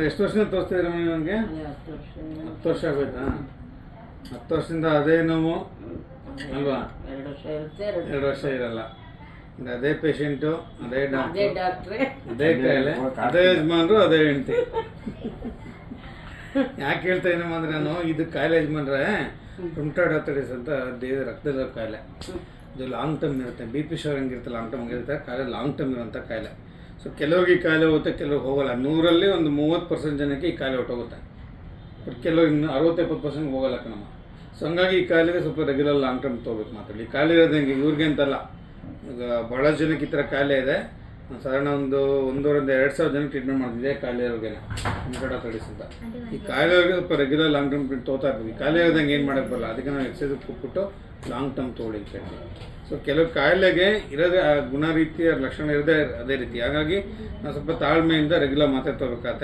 ಅಂದರೆ ಎಷ್ಟು ವರ್ಷದಿಂದ ತೋರಿಸ್ತಿದ್ದೀರಮ್ಮ ನೀವು ನನಗೆ? 10 ವರ್ಷ ಆಗೋಯ್ತಾ? 10 ವರ್ಷದಿಂದ ಅದೇ ನೋವು ಅಲ್ವಾ? 2 ವರ್ಷ ಇರಲ್ಲ. ಅದೇ ಪೇಷಂಟು, ಅದೇ ಡಾಕ್ಟ್ರೆ, ಅದೇ ಕಾಯಿಲೆ, ಅದೇ ಯಜಮಾನ್ರು, ಅದೇ ಹೆಂಡ್ತಿ. ಯಾಕೆ ಹೇಳ್ತಾ ಏನಮ್ಮ ಅಂದರೆ ನಾನು ಇದು ಕಾಯಿಲೆ ಯಜಮಾನ್ರೆ ರುಮ್ಟಾಯ್ಡ್ ಆರ್ಥರೈಟಿಸ್ ಅಂತ ರಕ್ತದ ಕಾಯಿಲೆ. ಇದು ಲಾಂಗ್ ಟರ್ಮ್ ಇರುತ್ತೆ. ಬಿ ಪಿ ಶುಗರ್ ಹಂಗಿರುತ್ತೆ, ಲಾಂಗ್ ಟರ್ಮ್ ಇರುತ್ತೆ. ಕಾಯಿಲೆ ಲಾಂಗ್ ಟರ್ಮ್ ಇರೋಂಥ ಕಾಯಿಲೆ. ಸೊ ಕೆಲವ್ರಿಗೆ ಈ ಕಾಯಿಲೆ ಹೋಗುತ್ತೆ, ಕೆಲವ್ರಿಗೆ ಹೋಗಲ್ಲ. 100ರಲ್ಲಿ ಒಂದು 30% ಜನಕ್ಕೆ ಈ ಕಾಯಿಲೆ ಹೊಟ್ಟೋಗುತ್ತೆ. ಬಟ್ ಕೆಲವ್ರಿಗೆ 60-70% ಹೋಗಲ್ಲ ಕಣಮ್ಮ. ಸೊ ಹಂಗಾಗಿ ಈ ಕಾಯಿಲೆಗೆ ಸ್ವಲ್ಪ ರೆಗ್ಯುಲರ್ ಲಾಂಗ್ ಟರ್ಮ್ ತೊಗೋಬೇಕು ಮಾತಾಡಿ. ಈ ಕಾಯಿಲೆ ಇರೋದು ಹೆಂಗೆ ಇವ್ರಿಗೆ ಅಂತಲ್ಲ, ಈಗ ಭಾಳ ಜನಕ್ಕೆ ಈ ಥರ ಕಾಯಿಲೆ ಇದೆ. ಸಾಧಾರಣ ಒಂದು 1,500-2,000 ಜನಕ್ಕೆ ಟ್ರೀಟ್ಮೆಂಟ್ ಮಾಡ್ತಿದ್ದೆ ಕಾಯಿಲೆ ಇರೋರಿಗೆ ರುಮ್ಟಾಯ್ಡ್ ಆರ್ಥರೈಟಿಸ್ ಅಂತ. ಈ ಕಾಯಿಲೆ ಅವ್ರಿಗೆ ಸ್ವಲ್ಪ ರೆಗ್ಯುಲರ್ ಲಾಂಗ್ ಟರ್ಮ್ ಟ್ರೀಟ್ಮೆಂಟ್ ತೊಗೋತಾ ಇರ್ತೀವಿ. ಈ ಕಾಯಿಲೆ ಇರೋದಂಗೆ ಏನು ಮಾಡೋಕ್ಕೆ ಬರಲ್ಲ, ಅದಕ್ಕೆ ನಾವು ಎಕ್ಸಸೈಸ್ ಕೊಟ್ಬಿಟ್ಟು ಲಾಂಗ್ ಟರ್ಮ್ ತೊಗೊಳ್ಳಿ ಅಂತ ಹೇಳ್ತೀವಿ. ಸೊ ಕೆಲವು ಕಾಯಿಲೆಗೆ ಇರೋದೇ ಆ ಗುಣ ರೀತಿಯ ಲಕ್ಷಣ ಇರೋದೇ ಅದೇ ರೀತಿ. ಹಾಗಾಗಿ ನಾವು ಸ್ವಲ್ಪ ತಾಳ್ಮೆಯಿಂದ ರೆಗ್ಯುಲರ್ ಮಾತ್ರೆ ತೊಗೋಬೇಕಾಗತ್ತೆ.